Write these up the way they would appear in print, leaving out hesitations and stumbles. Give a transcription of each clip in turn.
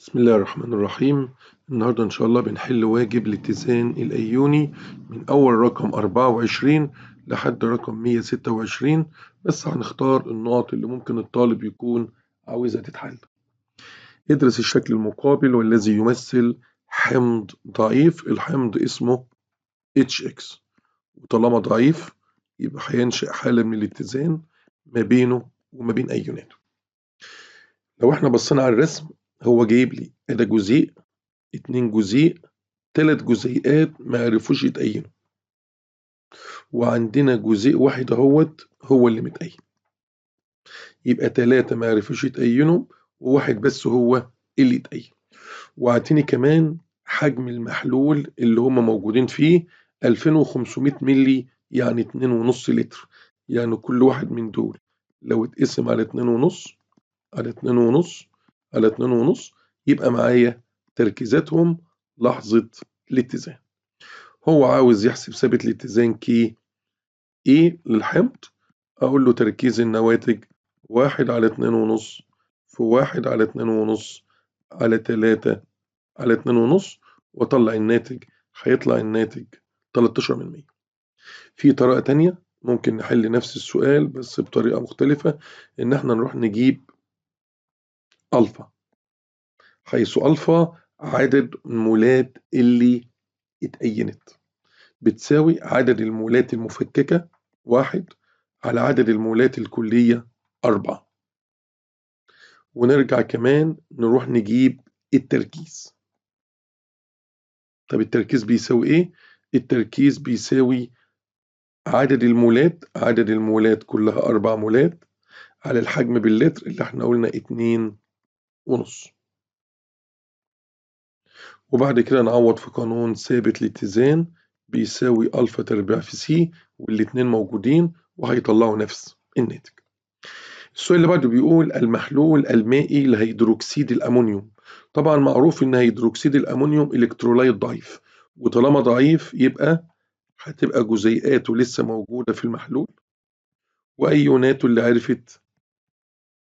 بسم الله الرحمن الرحيم. النهاردة إن شاء الله بنحل واجب الاتزان الأيوني من أول رقم 24 لحد رقم 126، بس هنختار النقط اللي ممكن الطالب يكون عاوزها تتحل. ادرس الشكل المقابل والذي يمثل حمض ضعيف. الحمض اسمه HX، وطالما ضعيف يبقى هينشأ حالة من الاتزان ما بينه وما بين أيوناته. لو احنا بصينا على الرسم، هو جايب لي ده جزيء، 2 جزيء، 3 جزيئات ما عرفوش يتأينوا، وعندنا جزيء واحد اهوت هو اللي متأين. يبقى 3 ما عرفوش يتأينوا وواحد بس هو اللي يتأين. وعطيني كمان حجم المحلول اللي هم موجودين فيه 2500 ملي، يعني 2.5 لتر. يعني كل واحد من دول لو اتقسم على 2.5 على 2.5 على 2.5 يبقى معايا تركيزاتهم لحظة الاتزان. هو عاوز يحسب ثابت الاتزان كي ايه للحمض. اقول له تركيز النواتج 1/2 في 1/2 على 3/2، واطلع الناتج. هيطلع الناتج 13%. في طريقة تانية ممكن نحل نفس السؤال بس بطريقة مختلفة، ان احنا نروح نجيب الفا، حيث الفا عدد المولات اللي اتأينت بتساوي عدد المولات المفككة 1 على عدد المولات الكلية 4. ونرجع كمان نروح نجيب التركيز. طب التركيز بيساوي ايه؟ التركيز بيساوي عدد المولات كلها 4 مولات على الحجم باللتر اللي احنا قلنا 2.5. وبعد كده نعوض في قانون ثابت الاتزان بيساوي ألفا تربيع في سي، والاتنين موجودين وهيطلعوا نفس الناتج. السؤال اللي بعده بيقول المحلول المائي لهيدروكسيد الأمونيوم. طبعا معروف إن هيدروكسيد الأمونيوم إلكترولايت ضعيف، وطالما ضعيف يبقى هتبقى جزيئاته لسه موجودة في المحلول وأيوناته اللي عرفت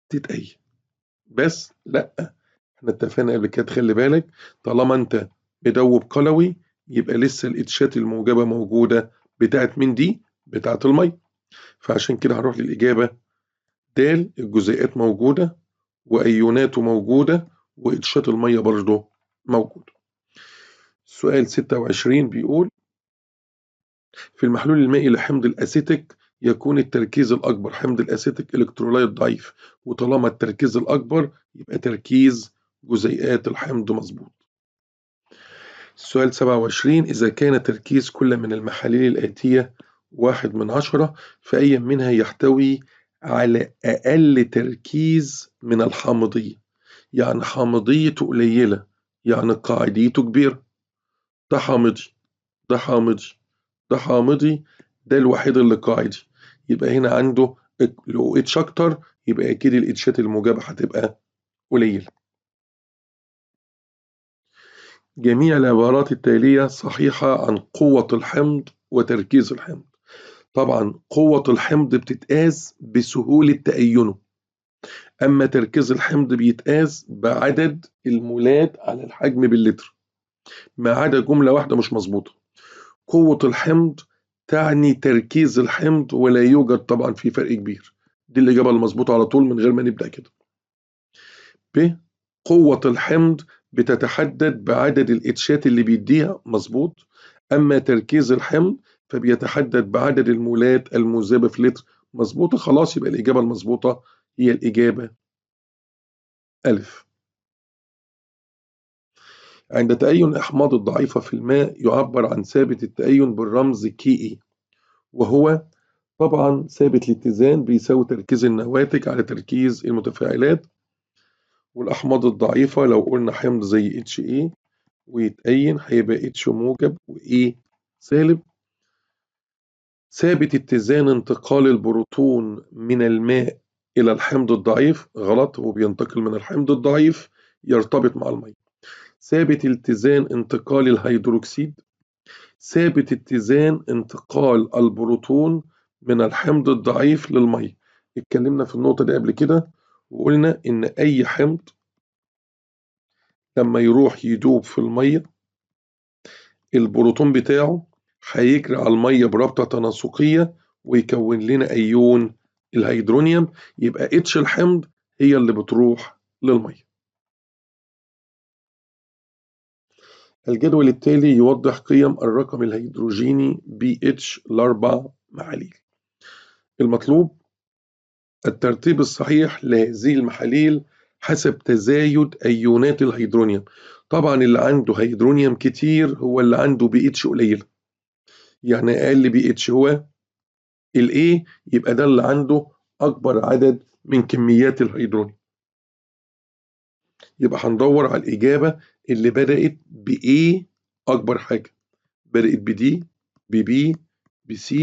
تتأين. بس لأ، احنا اتفقنا قبل كده، خلي بالك طالما انت مدوب قلوي يبقى لسه الاتشات الموجبة موجودة بتاعت من دي بتاعت المية. فعشان كده هروح للإجابة د، الجزيئات موجودة وأيوناته موجودة وإتشات المية برضه موجود. سؤال 26 بيقول في المحلول المائي لحمض الأسيتيك يكون التركيز الأكبر. حمض الأسيتيك إلكترولايت ضعيف، وطالما التركيز الأكبر يبقى تركيز جزيئات الحمض مظبوط. السؤال 27 إذا كان تركيز كل من المحاليل الآتية 1/10، فأي منها يحتوي على أقل تركيز من الحامضية؟ يعني حامضيته قليلة، يعني قاعديته كبيرة. ده حامضي، ده حامضي، ده حامضي، ده الوحيد اللي قاعدي. يبقى هنا عنده لو اتش اكتر يبقى اكيد الاتشات الموجبة هتبقى قليلة. جميع العبارات التالية صحيحة عن قوة الحمض وتركيز الحمض. طبعا قوة الحمض بتتقاس بسهولة تأينه، أما تركيز الحمض بيتقاس بعدد المولات على الحجم باللتر، ما عدا جملة واحدة مش مظبوطة. قوة الحمض تعني تركيز الحمض ولا يوجد طبعا في فرق كبير. دي الإجابة المظبوطة على طول من غير ما نبدأ كده. ب، قوة الحمض بتتحدد بعدد الإتشات اللي بيديها، مظبوط. أما تركيز الحمض فبيتحدد بعدد المولات المذابة في لتر، مظبوطة. خلاص يبقى الإجابة المظبوطة هي الإجابة ألف. عند تأين الأحماض الضعيفة في الماء يعبر عن ثابت التأين بالرمز كي، وهو طبعا ثابت الاتزان بيساوي تركيز النواتج على تركيز المتفاعلات. والأحماض الضعيفة لو قلنا حمض زي HA ويتأين هيبقى H موجب و A سالب. ثابت اتزان انتقال البروتون من الماء إلى الحمض الضعيف غلط، هو بينتقل من الحمض الضعيف يرتبط مع المية. ثابت اتزان انتقال الهيدروكسيد. ثابت اتزان انتقال البروتون من الحمض الضعيف للمية. اتكلمنا في النقطة دي قبل كده وقلنا إن أي حمض لما يروح يدوب في المية البروتون بتاعه هيجري على المية برابطة تناسقية ويكون لنا أيون الهيدرونيوم، يبقى اتش الحمض هي اللي بتروح للمية. الجدول التالي يوضح قيم الرقم الهيدروجيني BH ل4 محاليل. المطلوب الترتيب الصحيح لهذه المحاليل حسب تزايد أيونات الهيدرونيوم. طبعا اللي عنده هيدرونيوم كتير هو اللي عنده BH قليل، يعني أقل BH هو A، يبقى ده اللي عنده أكبر عدد من كميات الهيدرونيوم. يبقى هندور على الإجابة اللي بدأت A أكبر حاجة، بدأت D B C،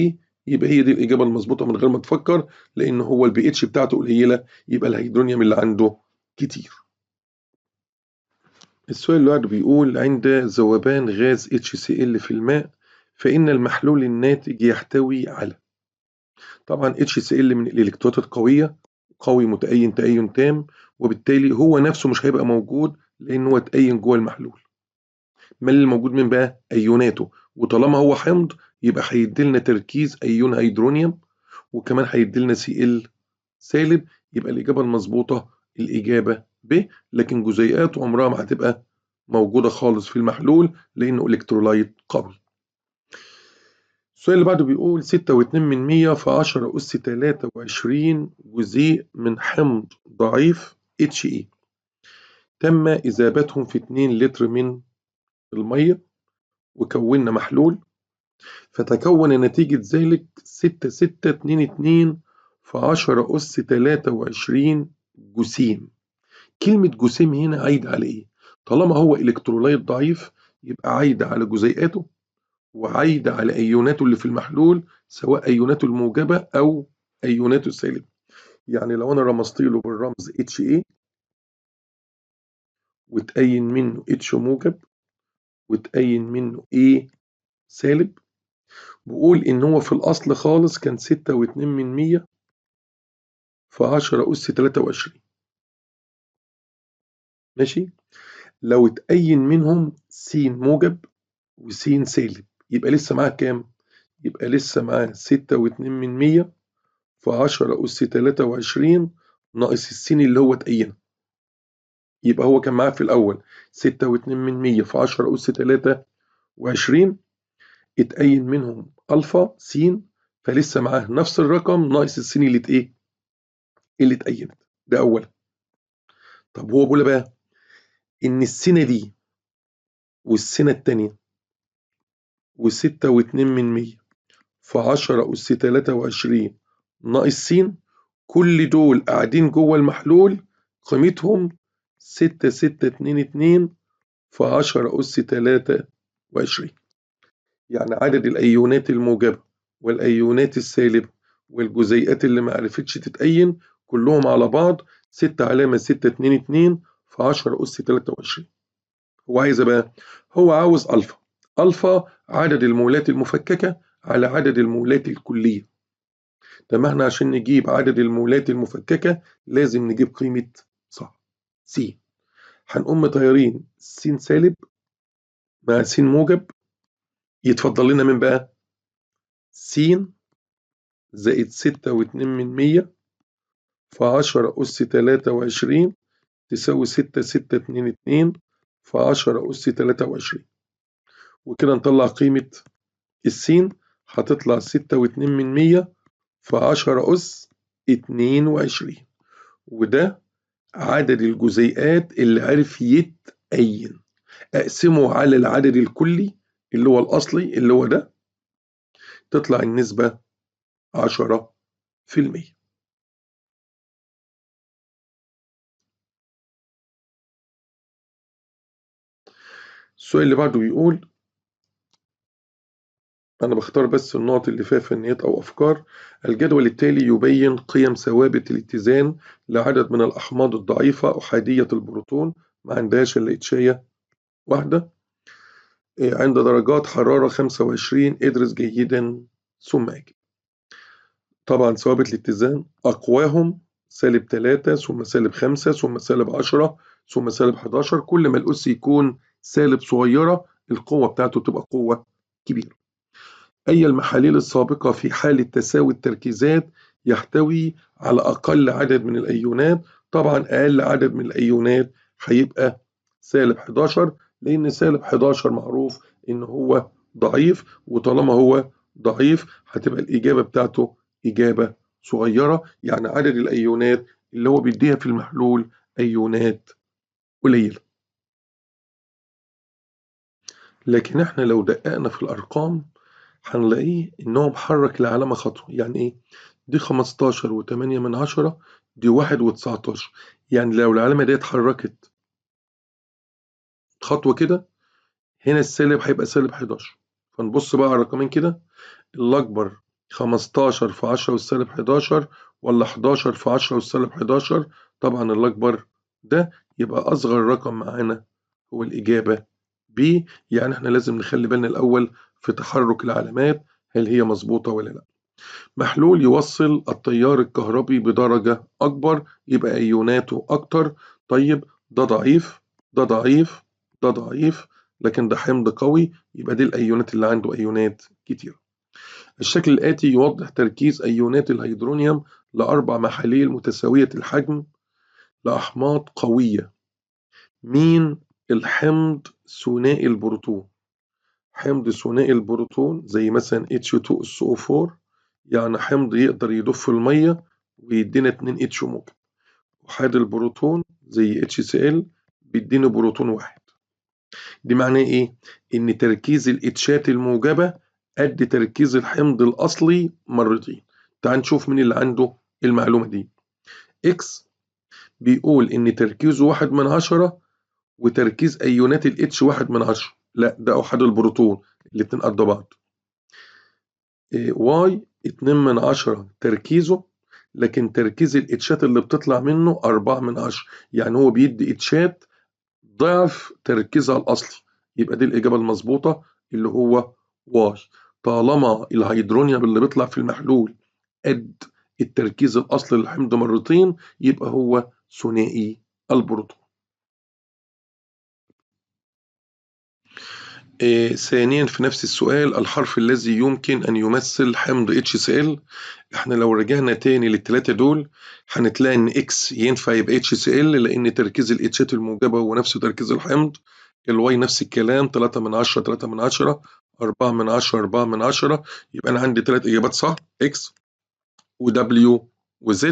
يبقى هي دي الإجابة المظبوطة من غير ما تفكر، لأن هو البي اتش بتاعته قليلة، يبقى الهيدرونيوم اللي عنده كتير. السؤال اللي بعده بيقول عند ذوبان غاز HCl في الماء فإن المحلول الناتج يحتوي على. طبعا HCl من الإلكترونات القوية، قوي متأين تأين تام، وبالتالي هو نفسه مش هيبقى موجود لأن هو تأين جوه المحلول. ما اللي موجود من بقى؟ أيوناته، وطالما هو حمض يبقى هيديلنا تركيز أيون هيدرونيوم، وكمان هيديلنا Cl سالب، يبقى الإجابة المظبوطة الإجابة ب، لكن جزيئاته عمرها ما هتبقى موجودة خالص في المحلول لأنه إلكترولايت قوي. السؤال اللي بعده بيقول 6.2 في 10 أس 23 جزيء من حمض ضعيف HE تم إذابتهم في 2 لتر من المية وكونا محلول، فتكون نتيجة ذلك 6.622 في 10 أس 23 جسيم. كلمة جسيم هنا عايدة على إيه؟ طالما هو إلكترولايت ضعيف يبقى عايدة على جزيئاته وعايدة على أيوناته اللي في المحلول، سواء أيوناته الموجبة أو أيوناته السالبة. يعني لو أنا رمزت له بالرمز HA وتأين منه H موجب وتأين منه A سالب، بقول إن هو في الأصل خالص كان 6.2 في 10 أس 23. ماشي؟ لو اتأين منهم س موجب وس سالب يبقى لسه معاه كام؟ يبقى لسه معاه 6.2 في 10 أس 23 ناقص السين اللي هو اتأين. يبقى هو كان معاه في الأول 6.2 في 10 أس 23، اتأين منهم ألفا س، فلسه معاه نفس الرقم ناقص السين اللي ايه؟ اللي اتأينت. ده أولا. طب هو بيقول بقى إن السنة دي والسنة التانية و6.2 في 10 أس 23 ناقص س، كل دول قاعدين جوه المحلول قيمتهم 6.622 في 10 أس 23. يعني عدد الأيونات الموجبة والأيونات السالبة والجزيئات اللي ما عرفتش تتأين كلهم على بعض 6.622 في 10 أس 23. هو عايز بقى، هو عاوز ألفا. ألفا عدد المولات المفككة على عدد المولات الكلية. طب احنا عشان نجيب عدد المولات المفككة لازم نجيب قيمة صح س. هنقوم مطيرين س سالب مع س موجب، يتفضل لنا من بقى س زائد 6.2 في 10 أس 23 تساوي 6.622 في 10 أس 23، وكده نطلع قيمة السين هتطلع 6.2 في 10 أس 22، وده عدد الجزيئات اللي عرف يتأين. أقسمه على العدد الكلي اللي هو الأصلي اللي هو ده، تطلع النسبة 10%. السؤال اللي بعده بيقول، أنا بختار بس النقط اللي فيها فنيات أو أفكار. الجدول التالي يبين قيم ثوابت الاتزان لعدد من الأحماض الضعيفة أحادية البروتون ما عندهاش إلا إتشاية واحدة عند درجات حرارة 25. ادرس جيدا ثم أجب. طبعا ثوابت الاتزان أقواهم -3 ثم -5 ثم -10 ثم سالب 11. كل ما الأس يكون سالب صغيرة القوة بتاعته تبقى قوة كبيرة. أي المحاليل السابقة في حالة تساوي التركيزات يحتوي على أقل عدد من الأيونات؟ طبعا أقل عدد من الأيونات هيبقى سالب 11، لأن سالب 11 معروف إن هو ضعيف، وطالما هو ضعيف هتبقى الإجابة بتاعته إجابة صغيرة، يعني عدد الأيونات اللي هو بيديها في المحلول أيونات قليلة. لكن احنا لو دققنا في الأرقام هنلاقيه إن هو محرك العلامة خطوة. يعني إيه؟ دي 15.8، دي 1.19. يعني لو العلامة دي اتحركت خطوة كده، هنا السالب هيبقى سالب 11. فنبص بقى على الرقمين كده، الأكبر 15 في 10 والسالب 11 ولا 11 في 10 والسالب 11؟ طبعا الأكبر ده، يبقى أصغر رقم معانا هو الإجابة B. يعني احنا لازم نخلي بالنا الأول في تحرك العلامات هل هي مظبوطة ولا لا. محلول يوصل التيار الكهربي بدرجة أكبر يبقى أيوناته أكتر. طيب ده ضعيف، ده ضعيف، ده ضعيف، لكن ده حمض قوي، يبقى دي الأيونات اللي عنده أيونات كتير. الشكل الآتي يوضح تركيز أيونات الهيدرونيوم لأربع محاليل متساوية الحجم لأحماض قوية. مين الحمض ثنائي البروتون؟ حمض ثنائي البروتون زي مثلا H2SO4، يعني حمض يقدر يدوب في المية ويدينا 2 H موجب. وحاد البروتون زي HCl بيدينا بروتون واحد. دي معناه ايه؟ ان تركيز الاتشات الموجبة قد تركيز الحمض الاصلي مرتين. تعال نشوف مين اللي عنده المعلومة دي. X بيقول ان تركيزه 1/10 وتركيز ايونات الاتش 1/10. لا، ده احاد البروتون، الاتنين قد بعض. واي 2/10 تركيزه، لكن تركيز الاتشات اللي بتطلع منه 4/10. يعني هو بيدي اتشات ضعف تركيزها الأصلي. يبقى دي الإجابة المظبوطة اللي هو واي. طالما الهيدرونيوم اللي بيطلع في المحلول قد التركيز الأصلي للحمض مرتين يبقى هو ثنائي البروتون. ثانيا في نفس السؤال، الحرف الذي يمكن أن يمثل حمض HCl. احنا لو رجعنا تاني للثلاثة دول هنتلاقي ان X ينفع يبقى HCl لأن تركيز الاتشات الموجبة هو نفس تركيز الحمض. الواي نفس الكلام، 3/10 3/10، 4/10 4/10. يبقى أنا عندي ثلاث إجابات صح، X و W و Z،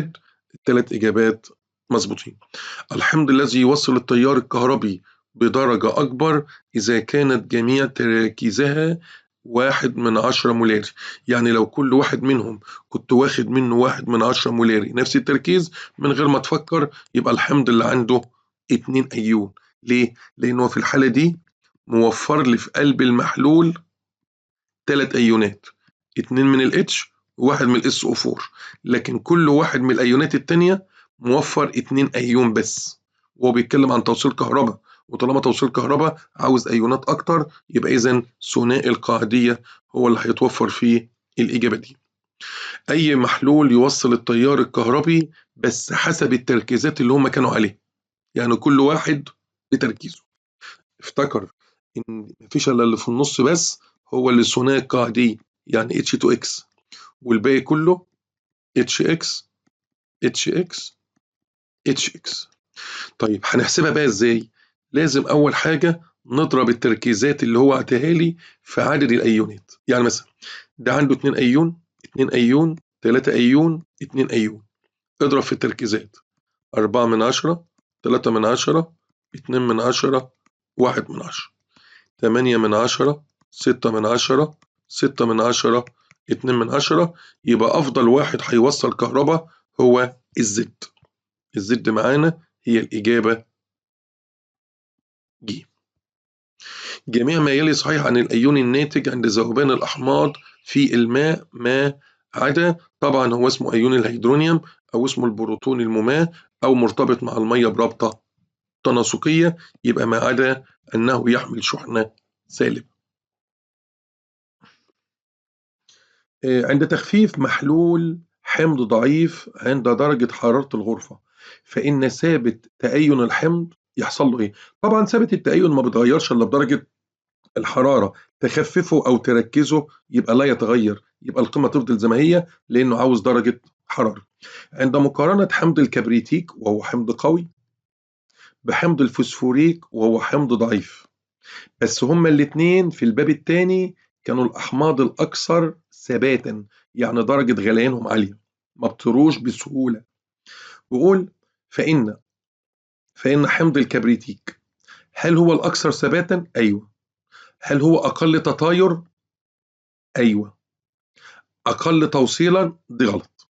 الثلاث إجابات مظبوطين. الحمض الذي يوصل التيار الكهربي بدرجة أكبر إذا كانت جميع تراكيزها 1/10 مولاري. يعني لو كل واحد منهم كنت واخد منه 1/10 مولاري نفس التركيز من غير ما تفكر، يبقى الحمض اللي عنده 2 أيون. ليه؟ لأنه في الحالة دي موفر لي في قلب المحلول 3 أيونات، 2 من الاتش وواحد من الاس او 4. لكن كل واحد من الايونات التانية موفر 2 ايون بس، وهو بيتكلم عن توصيل كهرباء، وطالما توصيل كهرباء عاوز ايونات اكتر، يبقى اذا ثنائي القاعدية هو اللي هيتوفر فيه الاجابة دي. اي محلول يوصل التيار الكهربي بس حسب التركيزات اللي هم كانوا عليها، يعني كل واحد بتركيزه. افتكر ان مفيش الا اللي في النص بس هو اللي ثنائي القاعدية، يعني H2X، والباقي كله HX HX HX. طيب هنحسبها بقى ازاي؟ لازم اول حاجة نضرب التركيزات اللي هو عطاها لي في عدد الايونات. يعني مثلا ده عنده 2 ايون، 2 ايون، 3 ايون، 2 ايون. اضرب في التركيزات، 4/10 3/10 2/10 1/10 8/10 6/10 6/10 2/10. يبقى أفضل واحد هيوصل كهرباء هو الزد. الزد معانا هي الإجابة ج. جميع ما يلي صحيح عن الأيون الناتج عند ذوبان الأحماض في الماء ما عدا، طبعا هو اسمه أيون الهيدرونيوم أو اسمه البروتون المماة أو مرتبط مع المية برابطة تناسقية، يبقى ما عدا أنه يحمل شحنة سالبة. عند تخفيف محلول حمض ضعيف عند درجة حرارة الغرفة، فإن ثابت تأين الحمض يحصل له إيه؟ طبعا ثابت التأين ما بيتغيرش إلا بدرجة الحرارة، تخففه أو تركزه يبقى لا يتغير، يبقى القيمة تفضل زي ما هي لأنه عاوز درجة حرارة. عند مقارنة حمض الكبريتيك وهو حمض قوي بحمض الفوسفوريك وهو حمض ضعيف، بس هما الاتنين في الباب الثاني كانوا الأحماض الأكثر ثباتا، يعني درجة غليانهم عالية ما بتروش بسهولة. وقول فإن حمض الكبريتيك هل هو الأكثر ثباتا؟ أيوه. هل هو أقل تطاير؟ أيوه. أقل توصيلا؟ دي غلط.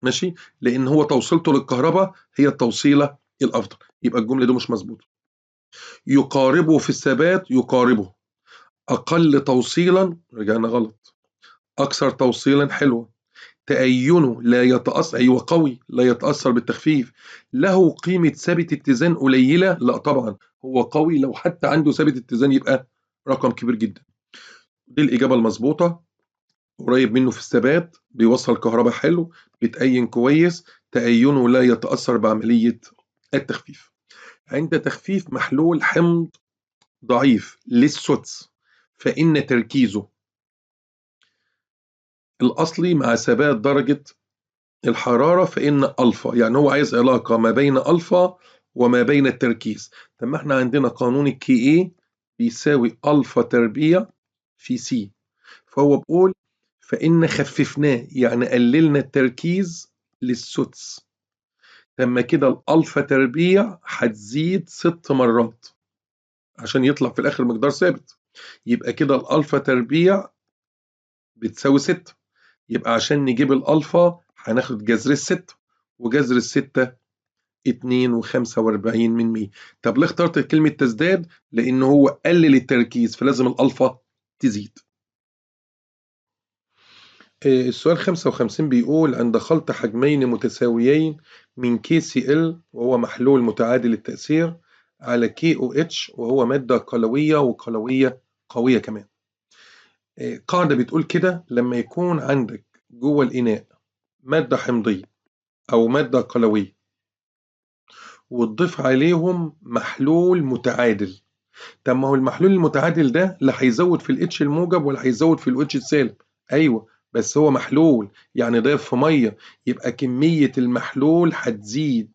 ماشي، لأن هو توصيلته للكهرباء هي التوصيلة الأفضل، يبقى الجملة دي مش مظبوطة. يقاربه في الثبات، يقاربه. أقل توصيلا، رجعنا غلط. أكثر توصيلا، حلوة. تأينه لا يتأثر، أيوة قوي، لا يتأثر بالتخفيف. له قيمة ثابت اتزان قليلة، لا طبعا هو قوي، لو حتى عنده ثابت اتزان يبقى رقم كبير جدا. دي الإجابة المظبوطة. قريب منه في الثبات، بيوصل كهرباء حلو، بيتأين كويس، تأينه لا يتأثر بعملية التخفيف. عند تخفيف محلول حمض ضعيف للسدس فإن تركيزه الأصلي مع ثبات درجة الحرارة فإن ألفا، يعني هو عايز علاقة ما بين ألفا وما بين التركيز. طب ما احنا عندنا قانون الكي اي بيساوي ألفا تربيع في سي، فهو بيقول فإن خففناه يعني قللنا التركيز للسدس. لما كده الألفا تربيع هتزيد 6 مرات عشان يطلع في الآخر مقدار ثابت، يبقى كده الألفا تربيع بتساوي 6. يبقى عشان نجيب الألفا هناخد جذر الستة، وجذر الستة 2.45 من 100. طب ليه اخترت كلمة تزداد؟ لأن هو قلل التركيز فلازم الألفا تزيد. السؤال 55 بيقول عند خلط حجمين متساويين من KCl وهو محلول متعادل التأثير على KOH وهو مادة قلوية وقلوية قوية كمان. قاعدة بتقول كده لما يكون عندك جوه الإناء مادة حمضية أو مادة قلوية وتضيف عليهم محلول متعادل، طب ما هو المحلول المتعادل ده لا هيزود في الاتش الموجب ولا هيزود في الاتش السالب. ايوه بس هو محلول يعني ضايف في ميه، يبقى كميه المحلول هتزيد،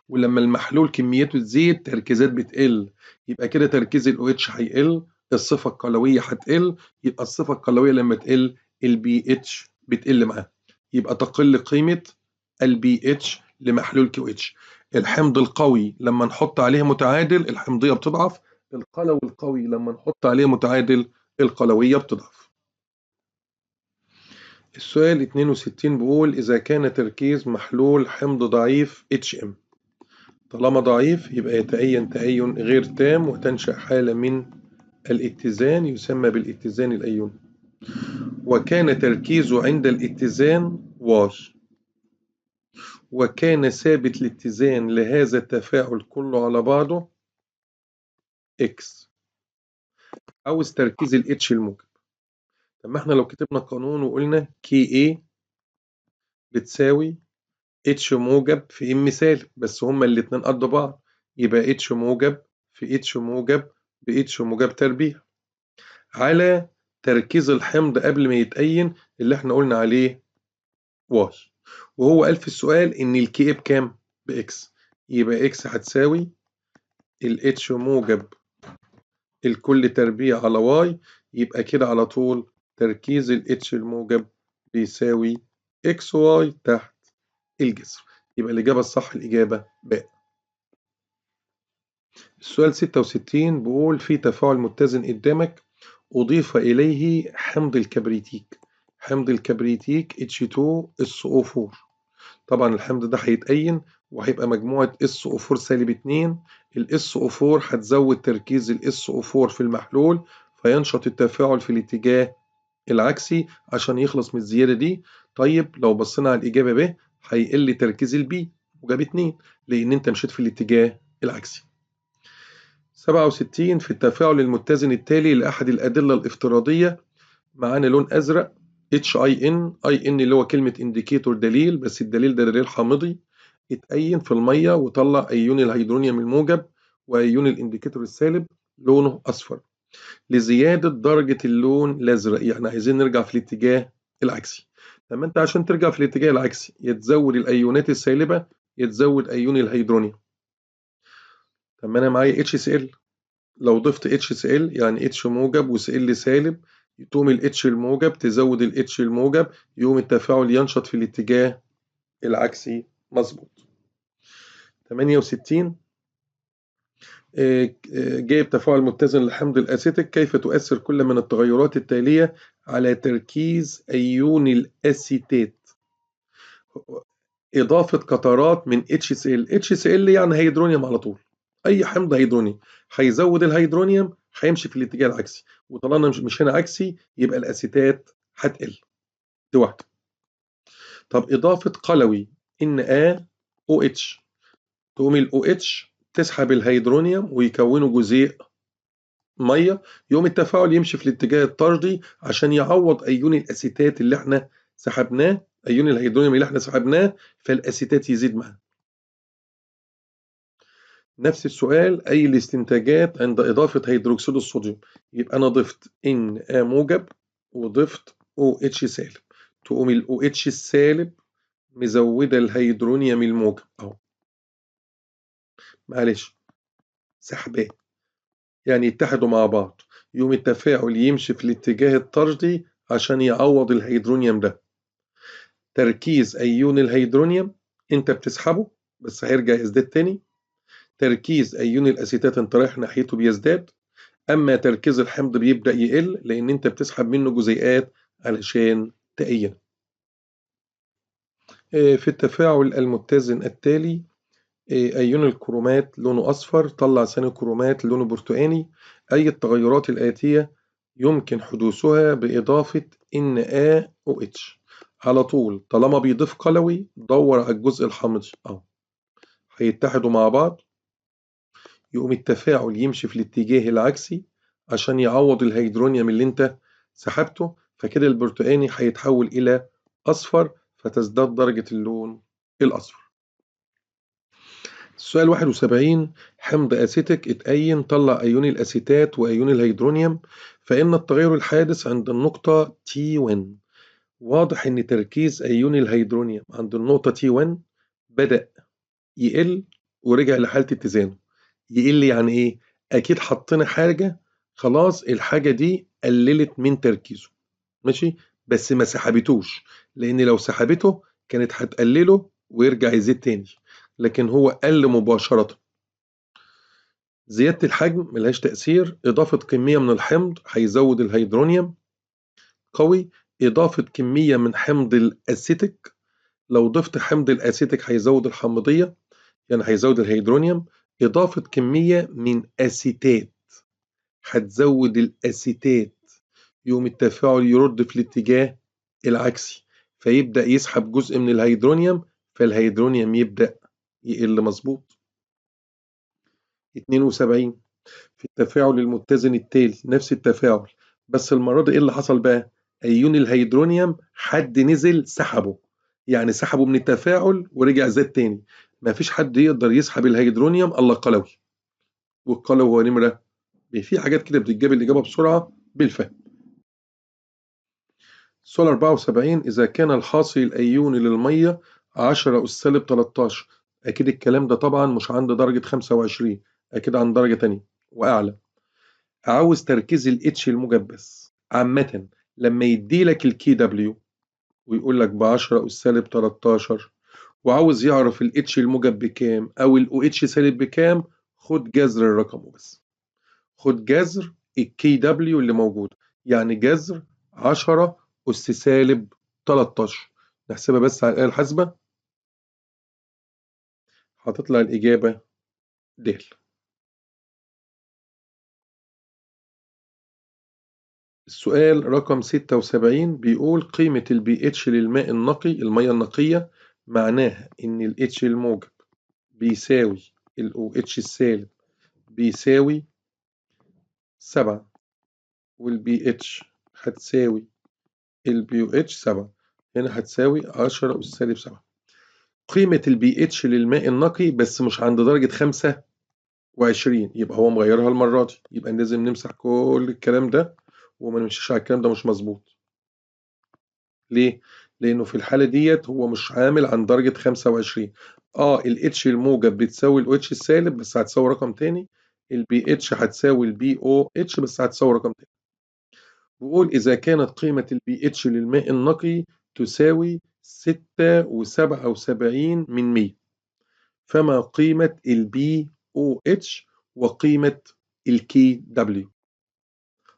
ولما المحلول كميته تزيد تركيزات بتقل، يبقى كده تركيز الاو اتش هيقل، الصفه القلويه هتقل، يبقى الصفه القلويه لما تقل البي اتش بتقل معاها، يبقى تقل قيمه البي اتش لمحلول كيو اتش. الحمض القوي لما نحط عليه متعادل الحمضيه بتضعف، القلوي القوي لما نحط عليه متعادل القلويه بتضعف. السؤال 62 بيقول إذا كان تركيز محلول حمض ضعيف HM، طالما ضعيف يبقى يتأين تأين غير تام وتنشأ حالة من الاتزان يسمى بالاتزان الأيوني، وكان تركيزه عند الاتزان واش، وكان ثابت الاتزان لهذا التفاعل كله على بعضه X، عاوز تركيز ال H الموجب. طب ما احنا لو كتبنا القانون وقلنا KA بتساوي اتش موجب في ام سالب، بس هما الاتنين قد بعض، يبقى اتش موجب في اتش موجب باتش موجب تربيع على تركيز الحمض قبل ما يتأين اللي احنا قلنا عليه واي، وهو قال في السؤال ان الكي بكام؟ باكس، يبقى اكس هتساوي الاتش موجب الكل تربيع على واي، يبقى كده على طول تركيز الاتش الموجب بيساوي اكس واي تحت الجذر، يبقى الإجابة الصح الإجابة باء. السؤال 66 بيقول في تفاعل متزن قدامك أضيف إليه حمض الكبريتيك، حمض الكبريتيك H2SO4، طبعا الحمض ده هيتأين وهيبقى مجموعة SO4 سالب 2، ال SO4 هتزود تركيز ال SO4 في المحلول فينشط التفاعل في الاتجاه العكسي عشان يخلص من الزيادة دي. طيب لو بصينا على الإجابة ب هيقل تركيز البي وجاب 2 لأن أنت مشيت في الاتجاه العكسي. 67 في التفاعل المتزن التالي لأحد الأدلة الافتراضية معانا لون أزرق HIN، IN اللي هو كلمة إنديكيتور دليل، بس الدليل ده دليل حامضي، اتأين في المية وطلع أيون الهيدرونيوم الموجب وأيون الانديكيتور السالب لونه أصفر لزيادة درجة اللون الأزرق، يعني عايزين نرجع في الاتجاه العكسي. لما أنت عشان ترجع في الاتجاه العكسي يتزود الأيونات السالبة يتزود أيون الهيدرونيوم. طب أنا معايا HCl، لو ضفت HCl يعني H موجب وCl سالب، تقوم ال H الموجب تزود ال H الموجب، يقوم التفاعل ينشط في الاتجاه العكسي. مظبوط. 68 جايب تفاعل متزن لحمض الأسيتيك، كيف تؤثر كل من التغيرات التالية على تركيز أيون الأسيتات؟ إضافة قطرات من HCl. HCl يعني هيدرونيوم على طول، أي حمض هيدروني هيزود الهيدرونيوم هيمشي في الاتجاه العكسي، وطالما مش هنا عكسي يبقى الأسيتات هتقل. دي واحدة. طب إضافة قلوي NaOH، تقوم ال OH تسحب الهيدرونيوم ويكونوا جزيء ميه، يقوم التفاعل يمشي في الاتجاه الطردي عشان يعوض ايون الاسيتات اللي احنا سحبناه، ايون الهيدرونيوم اللي احنا سحبناه، فالاسيتات يزيد معاه. نفس السؤال، اي الاستنتاجات عند اضافه هيدروكسيد الصوديوم؟ يبقى انا ضفت Na موجب وضفت OH سالب، تقوم ال OH السالب مزوده الهيدرونيوم الموجب اهو، معلش سحباه، يعني يتحدوا مع بعض، يقوم التفاعل يمشي في الاتجاه الطردي عشان يعوض الهيدرونيوم ده. تركيز أيون الهيدرونيوم أنت بتسحبه بس هيرجع يزداد تاني، تركيز أيون الأسيتات أنت رايح ناحيته بيزداد، أما تركيز الحمض بيبدأ يقل لأن أنت بتسحب منه جزيئات علشان تأين. في التفاعل المتزن التالي أيون الكرومات لونه أصفر طلع ثاني كرومات لونه برتقاني، أي التغيرات الآتية يمكن حدوثها بإضافة NaOH؟ على طول طالما بيضيف قلوي دور على الجزء الحمضي أهو، هيتحدوا مع بعض، يقوم التفاعل يمشي في الاتجاه العكسي عشان يعوض الهيدرونيوم اللي انت سحبته، فكده البرتقاني هيتحول إلى أصفر فتزداد درجة اللون الأصفر. السؤال 71، حمض أسيتيك اتأين طلع أيون الأسيتات وأيون الهيدرونيوم، فإن التغير الحادث عند النقطة T1. واضح إن تركيز أيون الهيدرونيوم عند النقطة T1 بدأ يقل ورجع لحالة اتزانه. يقل يعني إيه؟ أكيد حطينا حاجة خلاص الحاجة دي قللت من تركيزه، ماشي؟ بس ما سحبتوش، لأن لو سحبته كانت هتقلله ويرجع يزيد تاني، لكن هو قل مباشرة. زيادة الحجم ملهاش تأثير، إضافة كمية من الحمض هيزود الهيدرونيوم قوي، إضافة كمية من حمض الأسيتيك، لو ضفت حمض الأسيتيك هيزود الحمضية يعني هيزود الهيدرونيوم، إضافة كمية من أسيتات هتزود الأسيتات، يوم التفاعل يرد في الاتجاه العكسي فيبدأ يسحب جزء من الهيدرونيوم فالهيدرونيوم يبدأ يقل. مظبوط. 72 في التفاعل المتزن التالي نفس التفاعل، بس المرة دي ايه اللي حصل بقى؟ أيون الهيدرونيوم حد نزل سحبه، يعني سحبه من التفاعل ورجع زاد تاني. مفيش حد يقدر يسحب الهيدرونيوم الا القلوي، والقلوي هو نمرة في حاجات كده بتجيب الإجابة بسرعة بالفهم. سؤال 74، إذا كان الحاصل الأيوني للمية 10 أس سالب 13، أكيد الكلام ده طبعا مش عند درجة 25، أكيد عند درجة تانية وأعلى. عاوز تركيز الاتش الموجب بس عامة، لما يدي لك الكي دبليو ويقول لك ب 10 أس سالب 13 وعاوز يعرف الاتش الموجب بكام أو الأو اتش سالب بكام، خد جذر الرقم بس، خد جذر الكي دبليو اللي موجود، يعني جذر 10 أس سالب 13. نحسبها بس على الآلة الحاسبة هتطلع الإجابة د. السؤال رقم 76 بيقول قيمة البي اتش للماء النقي، المية النقية، معناها إن الاتش الموجب بيساوي الأو اتش السالب بيساوي 7 والبي اتش هتساوي البي او اتش 7، هنا هتساوي 10 أس سالب 7. قيمة البي اتش للماء النقي بس مش عند درجة 25، يبقى هو مغيرها المرة دي، يبقى لازم نمسح كل الكلام ده وما نمشيش على الكلام ده، مش مظبوط. ليه؟ لأنه في الحالة ديت هو مش عامل عن درجة 25. ال اتش الموجب بتساوي ال OH السالب بس هتساوي رقم تاني، البي اتش هتساوي البي او اتش بس هتساوي رقم تاني. بيقول إذا كانت قيمة البي اتش للماء النقي تساوي 6.77 فما قيمة البي او اتش وقيمة الكي دبليو؟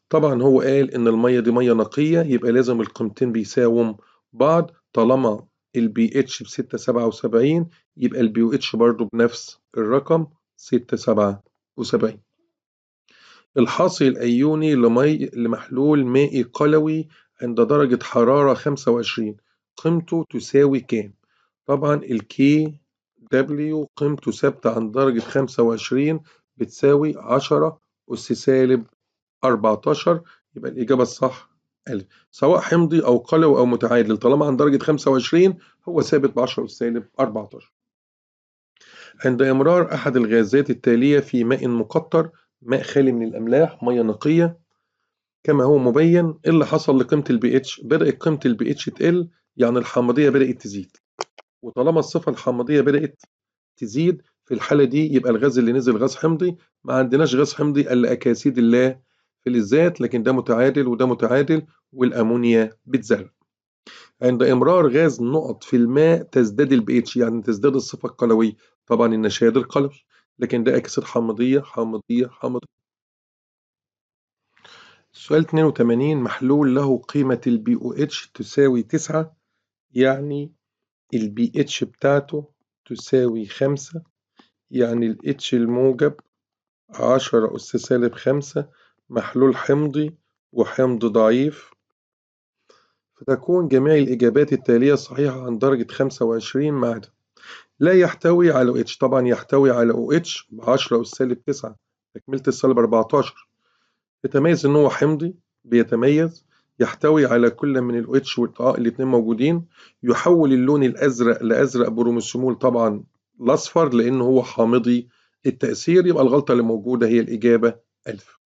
طبعا هو قال إن المية دي مية نقية، يبقى لازم القيمتين بيساووا بعض. طالما البي اتش ب6.77 يبقى البي او اتش برضه بنفس الرقم 6.77. الحاصل الأيوني لمحلول مائي قلوي عند درجة حرارة 25 قيمته تساوي كام؟ طبعا الكي دبليو قيمته ثابتة عند درجة 25 بتساوي 10 أس سالب 14، يبقى الإجابة الصح ألف. سواء حمضي أو قلوي أو متعادل طالما عند درجة 25 هو ثابت ب 10 أس سالب 14. عند إمرار أحد الغازات التالية في ماء مقطر، ماء خالي من الأملاح، مياه نقية كما هو مبين، إيه اللي حصل لقيمة البي اتش؟ بدأت قيمة البي اتش تقل، يعني الحامضية بدأت تزيد، وطالما الصفة الحامضية بدأت تزيد في الحالة دي يبقى الغاز اللي نزل غاز حمضي. ما عندناش غاز حمضي إلا أكاسيد الفلزات، لكن ده متعادل وده متعادل، والأمونيا بتزال. عند إمرار غاز نقط في الماء تزداد البي اتش، يعني تزداد الصفة القلوية، طبعا النشاد القلوي، لكن ده أكاسيد حامضية حامضية حامضية. سؤال 82 محلول له قيمة البي او اتش تساوي 9، يعني البي اتش بتاعته تساوي 5، يعني الاتش الموجب 10 أس سالب 5، محلول حمضي وحمض ضعيف، فتكون جميع الإجابات التالية صحيحة عن درجة 25 ما عدا لا يحتوي على اتش. طبعا يحتوي على او اتش ب 10 أس سالب 9 تكملة السالب 14. يتميز إن هو حمضي، بيتميز يحتوي على كل من ال OH والطاء الاتنين موجودين، يحول اللون الأزرق لأزرق بروموسيمول، طبعا الأصفر لأنه هو حامضي التأثير، يبقى الغلطة اللي موجودة هي الإجابة ألف.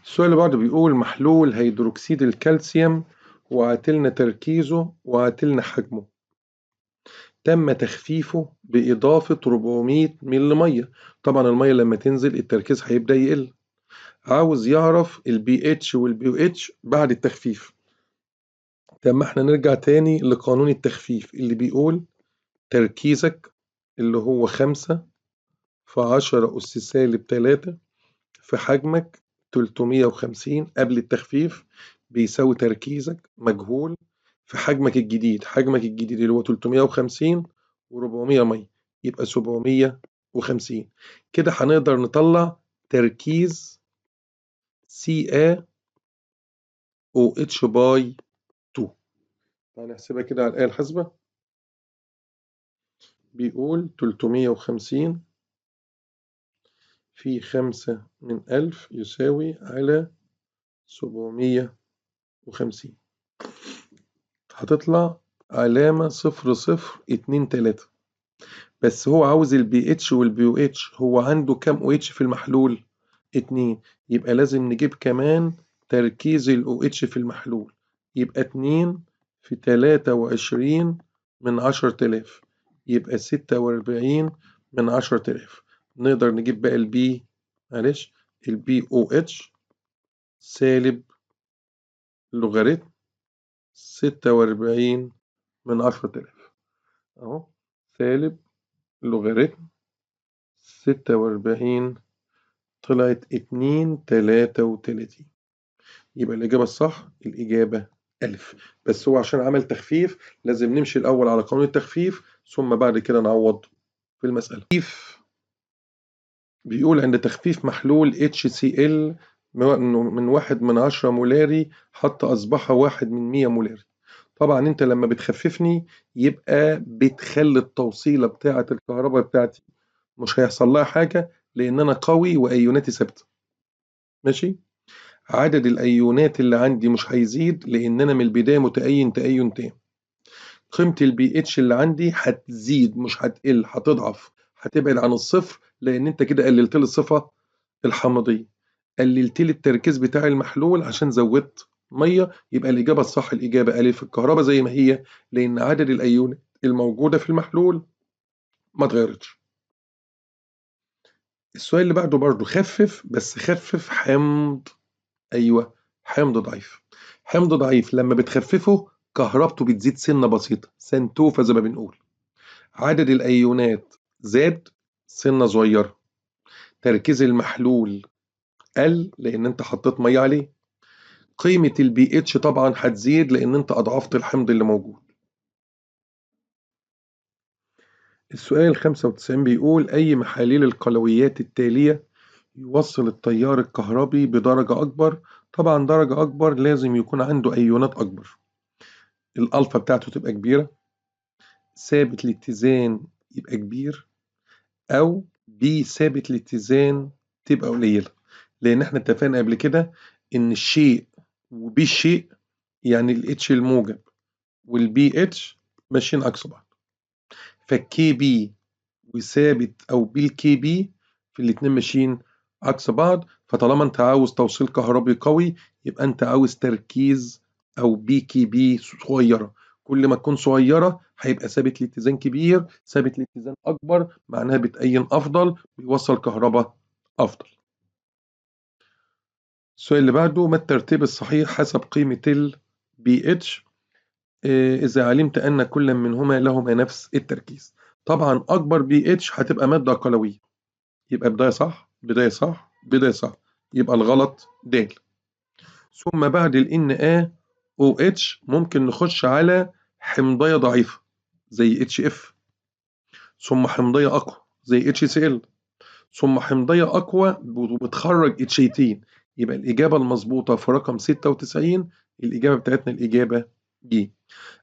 السؤال اللي بعده بيقول محلول هيدروكسيد الكالسيوم وعاتلنا تركيزه وعاتلنا حجمه تم تخفيفه بإضافة 400 مل مية. طبعا المية لما تنزل التركيز هيبدأ يقل، عاوز يعرف البي اتش والبي او اتش بعد التخفيف. طب ما احنا نرجع تاني لقانون التخفيف اللي بيقول تركيزك اللي هو 5 في 10 أس سالب 3 في حجمك 350 قبل التخفيف بيساوي تركيزك مجهول في حجمك الجديد. حجمك الجديد اللي هو 350 و400 مية يبقى 750. كده هنقدر نطلع تركيز CaOH باي 2. هنحسبها كده على الآلة الحاسبة. بيقول 350 في 5 من 1000 يساوي على 750، هتطلع علامة 0023. بس هو عاوز البي اتش والبي او اتش، هو عنده كام او اتش في المحلول؟ 2، يبقى لازم نجيب كمان تركيز الاو اتش في المحلول، يبقى 2 في 23 من 10000 يبقى 46 من 10000. نقدر نجيب بقى البي، معلش، البي او اتش سالب لوغاريتم 46 من 10000 اهو، سالب لوغاريتم 46 طلعت 2.33، يبقى الإجابة الصح الإجابة ألف. بس هو عشان عمل تخفيف لازم نمشي الأول على قانون التخفيف ثم بعد كده نعوض في المسألة. بيقول عند تخفيف محلول HCl من 1/10 مولاري حتى أصبح 1/100 مولاري. طبعا أنت لما بتخففني يبقى بتخلي التوصيلة بتاعة الكهرباء بتاعتي مش هيحصل لها حاجة لأن أنا قوي وأيوناتي ثابتة. ماشي. عدد الأيونات اللي عندي مش هيزيد لأن أنا من البداية متأين تأين تام. قيمة البي اتش اللي عندي هتزيد مش هتقل، هتضعف، هتبعد عن الصفر، لأن أنت كده قللت لي الصفة الحمضية، قللت لي التركيز بتاع المحلول عشان زودت مية. يبقى الإجابة الصح الإجابة ألف، الكهرباء زي ما هي، لأن عدد الأيونات الموجودة في المحلول ما اتغيرتش. السؤال اللي بعده برضه خفف، بس خفف حمض. أيوه، حمض ضعيف. حمض ضعيف لما بتخففه كهربته بتزيد سنة بسيطة، سنتوفة زي ما بنقول. عدد الأيونات زاد سنة صغيرة، تركيز المحلول قل لأن أنت حطيت مية عليه. قيمة البي اتش طبعا هتزيد لأن أنت أضعفت الحمض اللي موجود. السؤال 95 بيقول أي محاليل القلويات التالية يوصل التيار الكهربي بدرجة أكبر؟ طبعا درجة أكبر لازم يكون عنده أيونات أكبر، الألفا بتاعته تبقى كبيرة، ثابت الاتزان يبقى كبير، أو بي ثابت الاتزان تبقى قليلة. لأن احنا اتفقنا قبل كده إن الشيء وبي الشيء، يعني الاتش الموجب والبي اتش ماشيين عكس بعض، فالكي بي وثابت أو بالكي بي في الاتنين ماشيين عكس بعض. فطالما أنت عاوز توصيل كهربي قوي يبقى أنت عاوز تركيز أو بي كي بي صغيرة. كل ما تكون صغيرة هيبقى ثابت الاتزان كبير، ثابت الاتزان أكبر معناها بتأين أفضل، بيوصل كهرباء أفضل. السؤال اللي بعده ما الترتيب الصحيح حسب قيمة ال BH إذا علمت أن كل منهما لهما نفس التركيز؟ طبعا أكبر BH هتبقى مادة قلوية، يبقى بداية صح، بداية صح، بداية صح، يبقى الغلط د. ثم بعد ال NaOH ممكن نخش على حمضية ضعيفة زي HF، ثم حمضية أقوى زي HCl، ثم حمضية أقوى وبتخرج اتشيتين. يبقى الإجابة المظبوطة في رقم 96، الإجابة بتاعتنا الإجابة دي.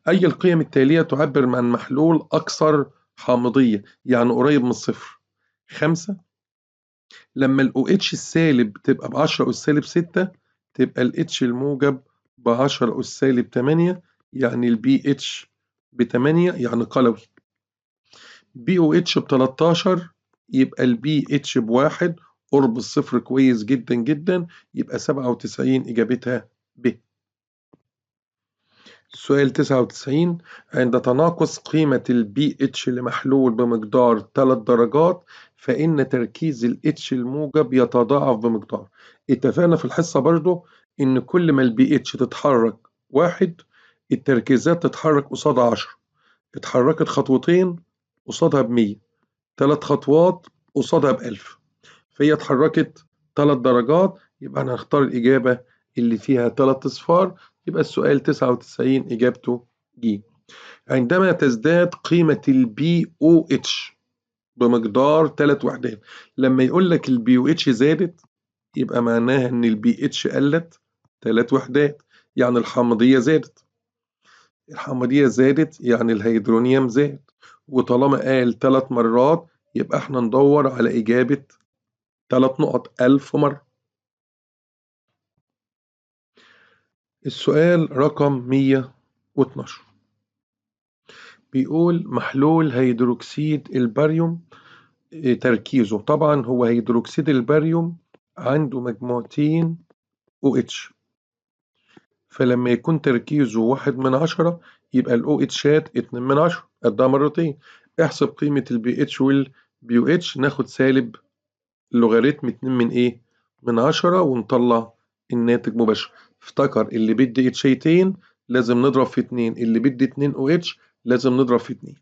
أي القيم التالية تعبر عن محلول أكثر حامضية يعني قريب من الصفر؟ 5 لما ال OH السالب تبقى ب10 أس سالب 6 تبقى ال H الموجب ب10 أس سالب 8 يعني ال BH ب8 يعني قلوي. BOH ب13 يبقى ال BH ب1 قرب الصفر كويس جدا جدا، يبقى 97 إجابتها ب. السؤال 99 عند تناقص قيمة ال BH لمحلول بمقدار 3 درجات فإن تركيز ال H الموجب يتضاعف بمقدار. اتفقنا في الحصة برضو إن كل ما ال BH تتحرك 1 التركيزات تتحرك قصادها 10، اتحركت خطوتين قصادها ب100، 3 خطوات قصادها ب1000، فهي اتحركت 3 درجات، يبقى هنختار الإجابة اللي فيها 3 أصفار. يبقى السؤال 99 إجابته ج. عندما تزداد قيمة ال BOH بمقدار 3 وحدات، لما يقول لك ال BOH زادت يبقى معناها إن ال BH قلت 3 وحدات، يعني الحامضية زادت. الحامضية زادت يعني الهيدرونيوم زاد، وطالما قال 3 مرات يبقى احنا ندور على إجابة 3 نقط 1000 مرة. السؤال رقم 112 بيقول محلول هيدروكسيد الباريوم تركيزه، طبعا هو هيدروكسيد الباريوم عنده مجموعتين OH، فلما يكون تركيزه 1/10 يبقى ال OHات 2/10 قدها مرتين. احسب قيمة ال BH وال BOH، ناخد سالب لوغاريتم 2 من ايه؟ من 10 ونطلع الناتج مباشر. افتكر اللي بدي اتشيتين لازم نضرب في 2، اللي بدي 2 OH لازم نضرب في 2.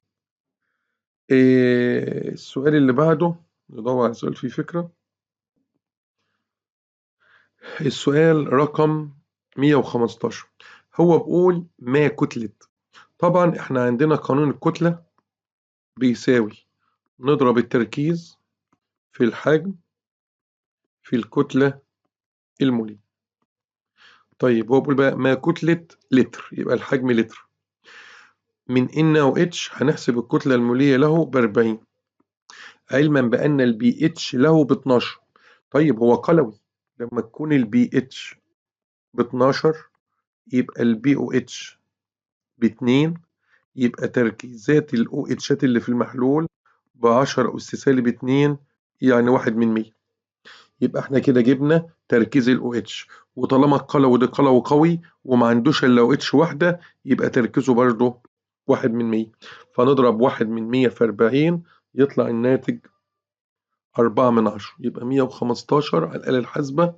السؤال اللي بعده ندور على سؤال فيه فكرة. السؤال رقم 115 هو بيقول ما كتلة. طبعا احنا عندنا قانون الكتلة بيساوي نضرب التركيز في الحجم في الكتلة المولية. طيب هو بيقول بقى ما كتلة لتر، يبقى الحجم لتر. من NaOH هنحسب الكتلة المولية له ب40، علما بأن ال BH له ب12. طيب هو قلوي، لما تكون ال BH ب12 يبقى البي او اتش ب2، يبقى تركيزات الاو اتشات اللي في المحلول ب10 أس سالب 2، يعني 1/100. يبقى احنا كده جبنا تركيز الاو اتش، وطالما القلوي ده قلوي قوي وما عندوش الا او اتش واحده يبقى تركيزه برضه 1/100. فنضرب 1/100 في 40 يطلع الناتج 4/10، يبقى 115 على الآلة الحاسبة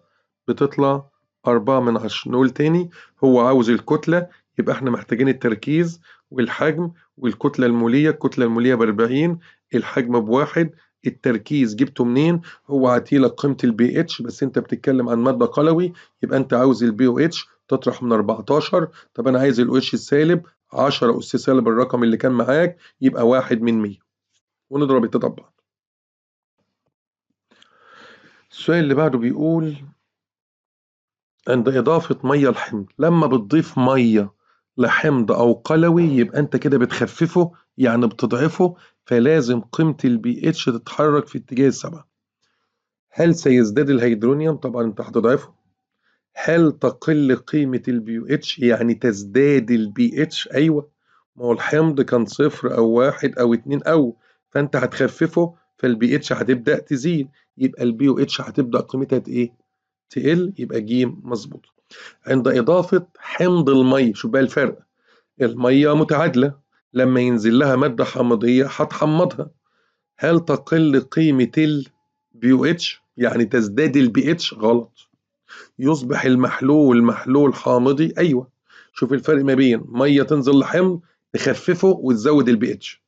بتطلع 4/10. نقول تاني، هو عاوز الكتلة، يبقى احنا محتاجين التركيز والحجم والكتلة المولية. الكتلة المولية ب40، الحجم ب1، التركيز جبته منين؟ هو عاطيلك قيمة البي اتش، بس انت بتتكلم عن مادة قلوي يبقى انت عاوز البي او اتش تطرح من 14. طب انا عايز الاو اتش السالب 10 أس سالب الرقم اللي كان معاك، يبقى 1/100، ونضرب التلاتة ببعض. السؤال اللي بعده بيقول عند إضافة مية لحمض، لما بتضيف مية لحمض أو قلوي يبقى أنت كده بتخففه، يعني بتضعفه، فلازم قيمة البي اتش تتحرك في اتجاه السبعة. هل سيزداد الهيدرونيوم؟ طبعا أنت هتضعفه. هل تقل قيمة البي اتش؟ يعني تزداد البي اتش. أيوه، ما هو الحمض كان 0 أو 1 أو 2 فأنت هتخففه، فالبي اتش هتبدأ تزيد، يبقى البي اتش هتبدأ قيمتها إيه؟ تقل، يبقى ج مظبوط. عند إضافة حمض المية، شوف بقى الفرق، المية متعادلة، لما ينزل لها مادة حامضية هتحمضها. هل تقل قيمة البي او اتش؟ يعني تزداد البي اتش؟ غلط، يصبح المحلول محلول حامضي. أيوة، شوف الفرق ما بين مية تنزل لحمض تخففه وتزود البي اتش،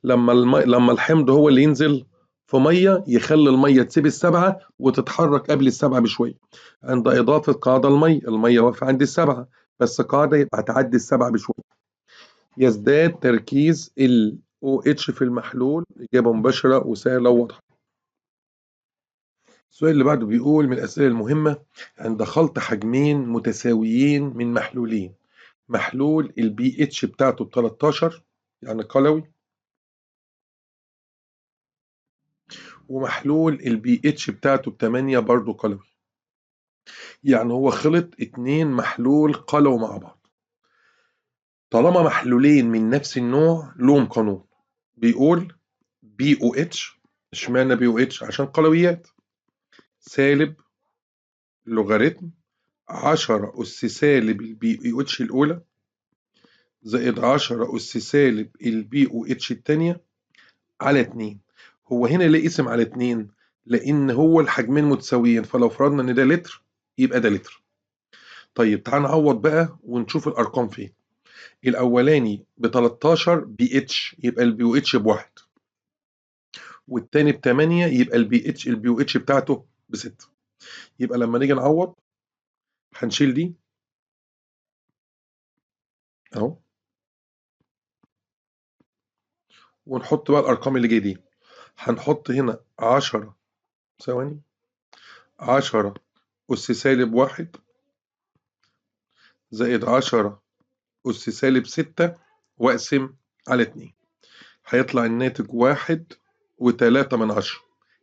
لما الحمض هو اللي ينزل في ميه يخلي الميه تسيب السبعه وتتحرك قبل السبعه بشويه. عند اضافه قاعده الميه واقفه عند السبعه، بس قاعده يبقى هتعدي السبعه بشويه. يزداد تركيز ال OH في المحلول. اجابه مباشره وسهله وواضحه. السؤال اللي بعده بيقول من الاسئله المهمه، عند خلط حجمين متساويين من محلولين، محلول البي اتش بتاعته ب 13 يعني قلوي، ومحلول البي اتش بتاعته ب8 برضه قلوي، يعني هو خلط 2 محلول قلوا مع بعض. طالما محلولين من نفس النوع لهم قانون بيقول بي او اتش. اشمعنى بي او اتش؟ عشان قلويات. سالب لوغاريتم 10 أس سالب البي او اتش الأولى زائد 10 أس سالب البي او اتش الثانية على 2. هو هنا ليه اسم على 2؟ لأن هو الحجمين متساويين، فلو فرضنا إن ده لتر يبقى ده لتر. طيب تعال نعوض بقى ونشوف الأرقام فين. الاولاني ب 13 بي اتش يبقى البي او اتش بواحد، والتاني ب 8 يبقى البي او اتش بتاعته ب6. يبقى لما نيجي نعوض هنشيل دي اهو، ونحط بقى الارقام اللي جايه دي. هنحط هنا 10 ثواني 10 اس سالب 1 زائد 10 اس سالب 6 واقسم على 2، هيطلع الناتج 1.3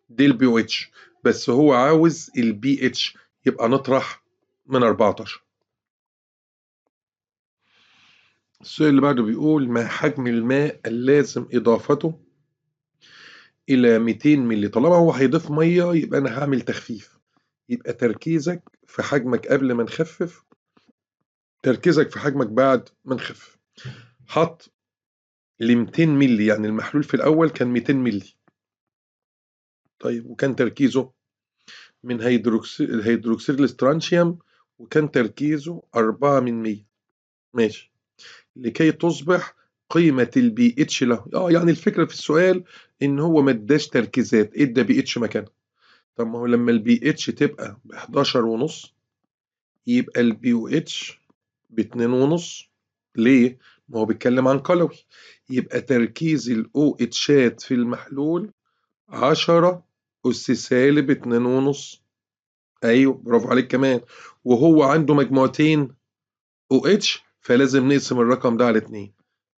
دي البي او اتش، بس هو عاوز البي اتش يبقى نطرح من 14. السؤال اللي بعده بيقول ما حجم الماء اللازم إضافته إلى 200 مللي. طالما هو هيضيف مية يبقى أنا هعمل تخفيف، يبقى تركيزك في حجمك قبل ما نخفف، تركيزك في حجمك بعد ما نخفف. حط ل 200 مللي، يعني المحلول في الأول كان 200 مللي، طيب وكان تركيزه من هيدروكسيد الاسترانشيوم، وكان تركيزه 4/100. ماشي، لكي تصبح قيمة البي اتش له. يعني الفكرة في السؤال ان هو ما اداش تركيزات، ادى بي اتش مكانها. طب ما هو لما البي اتش تبقى ب 11 ونص يبقى البي او اتش ب 2 ونص. ليه؟ ما هو بيتكلم عن قلوي، يبقى تركيز الاو اتشات في المحلول 10 اس سالب 2 ونص. ايوه برافو عليك كمان، وهو عنده مجموعتين او اتش فلازم نقسم الرقم ده على 2،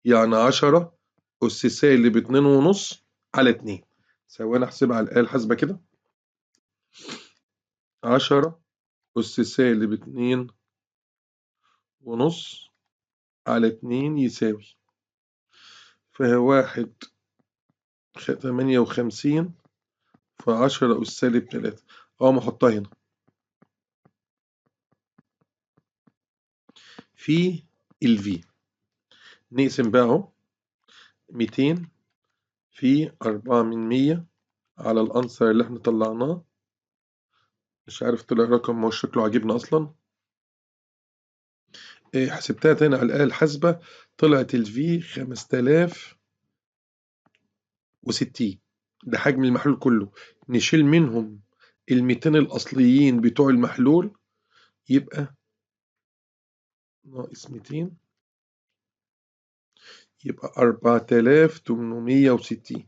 يعني 10 أس سالب 2 ونص على 2. ثواني احسبها على الآلة الحاسبة كده. 10 أس سالب 2 ونص على 2 يساوي، فواحد 58 في 10 أس سالب 3. أقوم أحطها هنا في V. نقسم بقى أهو 200 في 4 من 100 على الأنسر اللي احنا طلعناه. مش عارف طلع رقم، مش شكله عاجبنا أصلا. حسبتها تاني على الآلة الحاسبة، طلعت V 5060. ده حجم المحلول كله. نشيل منهم ال200 الأصليين بتوع المحلول، يبقى ناقص 200، يبقى 4860.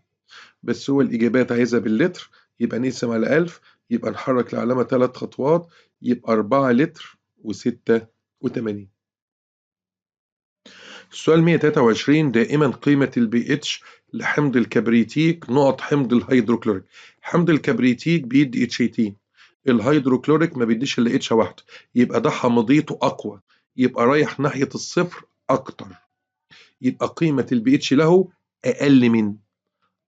بس هو الإجابات عايزها باللتر، يبقى نقسم على 1000، يبقى نحرك العلامة 3 خطوات، يبقى 4 لتر و86. السؤال 123. دائما قيمة البي اتش لحمض الكبريتيك نقط حمض الهيدروكلوريك. حمض الكبريتيك بيدي اتشيتين، الهيدروكلوريك ما بيديش الا اتش واحدة، يبقى ده حمضيته أقوى، يبقى رايح ناحية الصفر أكتر، يبقى قيمة البي اتش له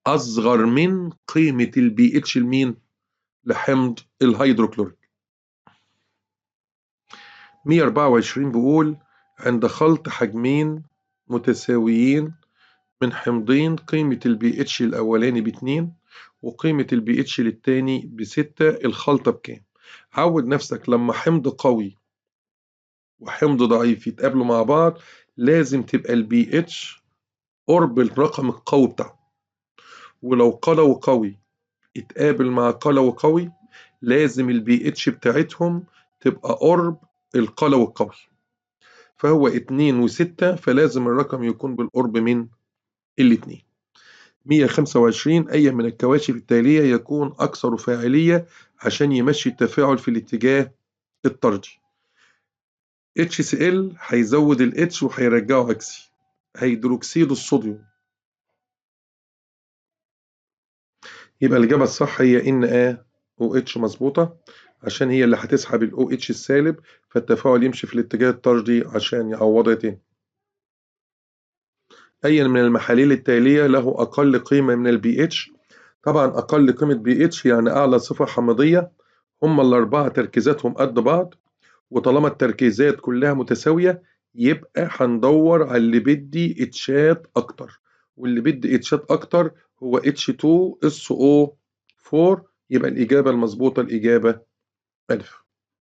أصغر من قيمة البي اتش لمين؟ لحمض الهيدروكلوريك. 124 بيقول عند خلط حجمين متساويين من حمضين قيمة البي اتش الأولاني ب2 وقيمة البي اتش للتاني ب6، الخلطة بكام؟ عود نفسك لما حمض قوي وحمض ضعيف يتقابلوا مع بعض لازم تبقى البي اتش قرب الرقم القوي بتاعه، ولو قلوي قوي اتقابل مع قلوي قوي لازم البي اتش بتاعتهم تبقى قرب القلوي القوي، فهو 2 و6، فلازم الرقم يكون بالقرب من الاتنين. 125. أي من الكواشف التالية يكون أكثر فاعلية عشان يمشي التفاعل في الاتجاه الطردي؟ HCl هيزود ال H وهيرجعه عكسي. هيدروكسيد الصوديوم، يبقى الإجابة الصح هي NaOH مظبوطة، عشان هي اللي هتسحب ال OH السالب، فالتفاعل يمشي في الاتجاه الطردي عشان يعوضها تاني. أي من المحاليل التالية له أقل قيمة من البي اتش؟ طبعا أقل قيمة بي اتش يعني أعلى صفة حمضية، هم الأربعة تركيزاتهم قد بعض، وطالما التركيزات كلها متساوية يبقى هندور على اللي بدي اتشات أكتر، واللي بدي اتشات أكتر هو H2SO4، يبقى الإجابة المظبوطة الإجابة ألف.